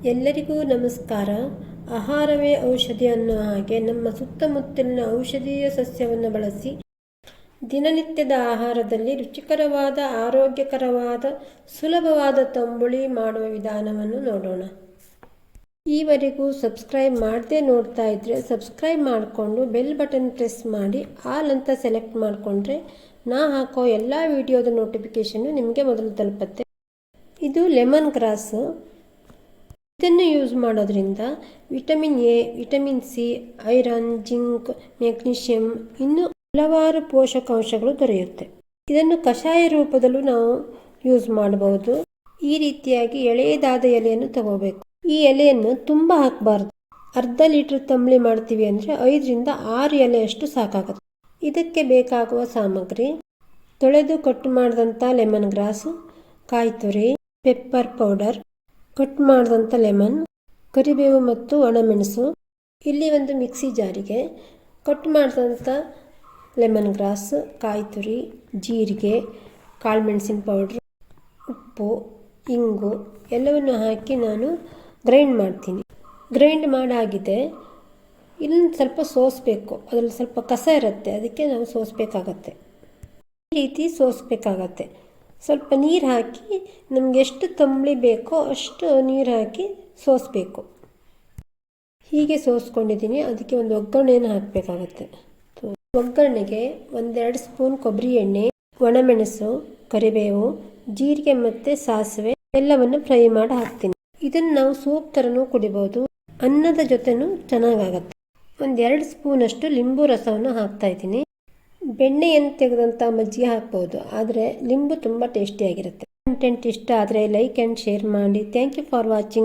ಎಲ್ಲರಿಗೂ ನಮಸ್ಕಾರ. ಆಹಾರವೇ ಔಷಧಿ ಅನ್ನೋ ಹಾಗೆ ನಮ್ಮ ಸುತ್ತಮುತ್ತಲಿನ ಔಷಧೀಯ ಸಸ್ಯವನ್ನು ಬಳಸಿ ದಿನನಿತ್ಯದ ಆಹಾರದಲ್ಲಿ ರುಚಿಕರವಾದ, ಆರೋಗ್ಯಕರವಾದ, ಸುಲಭವಾದ ತಂಬುಳಿ ಮಾಡುವ ವಿಧಾನವನ್ನು ನೋಡೋಣ. ಈವರೆಗೂ ಸಬ್ಸ್ಕ್ರೈಬ್ ಮಾಡದೆ ನೋಡ್ತಾ ಇದ್ದರೆ ಸಬ್ಸ್ಕ್ರೈಬ್ ಮಾಡಿಕೊಂಡು ಬೆಲ್ ಬಟನ್ ಪ್ರೆಸ್ ಮಾಡಿ ಆಲ್ ಅಂತ ಸೆಲೆಕ್ಟ್ ಮಾಡಿಕೊಂಡ್ರೆ ನಾ ಹಾಕೋ ಎಲ್ಲ ವಿಡಿಯೋದ ನೋಟಿಫಿಕೇಷನ್ನು ನಿಮಗೆ ಮೊದಲು ತಲುಪುತ್ತೆ. ಇದು ಲೆಮನ್ ಗ್ರಾಸು. ಇದನ್ನು ಯೂಸ್ ಮಾಡೋದ್ರಿಂದ vitamin A, vitamin C, iron, zinc, magnesium ಇನ್ನೂ ಹಲವಾರು ಪೋಷಕಾಂಶಗಳು ದೊರೆಯುತ್ತೆ. ಇದನ್ನು ಕಷಾಯ ರೂಪದಲ್ಲೂ ನಾವು ಯೂಸ್ ಮಾಡಬಹುದು. ಈ ರೀತಿಯಾಗಿ ಎಳೆಯದಾದ ಎಲೆಯನ್ನು ತಗೋಬೇಕು. ಈ ಎಲೆಯನ್ನು ತುಂಬ ಹಾಕಬಾರ್ದು. ಅರ್ಧ ಲೀಟರ್ ತಂಬುಳಿ ಮಾಡ್ತೀವಿ ಅಂದರೆ 5ರಿಂದ 6 ಎಲೆಯಷ್ಟು ಸಾಕಾಗುತ್ತೆ. ಇದಕ್ಕೆ ಬೇಕಾಗುವ ಸಾಮಗ್ರಿ: ತೊಳೆದು ಕಟ್ ಮಾಡಿದಂಥ ಲೆಮನ್ ಗ್ರಾಸು, ಕಾಯಿ ತುರಿ, ಪೆಪ್ಪರ್ ಪೌಡರ್, ಕಟ್ ಮಾಡಿದಂಥ ಲೆಮನ್, ಕರಿಬೇವು ಮತ್ತು ಒಣಮೆಣಸು. ಇಲ್ಲಿ ಒಂದು ಮಿಕ್ಸಿ ಜಾರಿಗೆ ಕಟ್ ಮಾಡಿದಂಥ ಲೆಮನ್ ಗ್ರಾಸ್, ಕಾಯಿ ತುರಿ, ಜೀರಿಗೆ, ಕಾಳುಮೆಣಸಿನ ಪೌಡ್ರ್, ಉಪ್ಪು, ಇಂಗು ಎಲ್ಲವನ್ನು ಹಾಕಿ ನಾನು ಗ್ರೈಂಡ್ ಮಾಡ್ತೀನಿ. ಗ್ರೈಂಡ್ ಮಾಡಾಗಿದೆ. ಇನ್ನೊಂದು ಸ್ವಲ್ಪ ಸೋಸಬೇಕು. ಅದರಲ್ಲಿ ಸ್ವಲ್ಪ ಕಸ ಇರುತ್ತೆ, ಅದಕ್ಕೆ ನಾವು ಸೋಸಬೇಕಾಗತ್ತೆ. ಈ ರೀತಿ ಸೋಸಬೇಕಾಗತ್ತೆ. ಸ್ವಲ್ಪ ನೀರು ಹಾಕಿ ನಮಗೆ ಎಷ್ಟು ತಂಬುಳಿ ಬೇಕೋ ಅಷ್ಟು ನೀರು ಹಾಕಿ ಸೋಸಬೇಕು. ಹೀಗೆ ಸೋಸ್ಕೊಂಡಿದ್ದೀನಿ. ಅದಕ್ಕೆ ಒಂದು ಒಗ್ಗರಣೆಯನ್ನು ಹಾಕಬೇಕಾಗತ್ತೆ. ಒಗ್ಗರಣೆಗೆ 1-2 ಸ್ಪೂನ್ ಕೊಬ್ಬರಿ ಎಣ್ಣೆ, ಒಣಮೆಣಸು, ಕರಿಬೇವು, ಜೀರಿಗೆ ಮತ್ತು ಸಾಸಿವೆ ಎಲ್ಲವನ್ನು ಫ್ರೈ ಮಾಡಿ ಹಾಕ್ತೀನಿ. ಇದನ್ನು ನಾವು ಸೂಪ್ ಥರನೂ ಕುಡಿಬೋದು. ಅನ್ನದ ಜೊತೆನೂ ಚೆನ್ನಾಗಾಗತ್ತೆ. 1-2 ಸ್ಪೂನಷ್ಟು ಲಿಂಬು ರಸವನ್ನು ಹಾಕ್ತಾಯಿದ್ದೀನಿ. ಬೆಣ್ಣೆಯನ್ನು ತೆಗೆದಂಥ ಮಜ್ಜಿಗೆ ಹಾಕ್ಬೋದು, ಆದರೆ ಲಿಂಬು ತುಂಬ ಟೇಸ್ಟಿಯಾಗಿರುತ್ತೆ. ಕಂಟೆಂಟ್ ಇಷ್ಟ ಆದರೆ ಲೈಕ್ ಆ್ಯಂಡ್ ಶೇರ್ ಮಾಡಿ. Thank you for watching.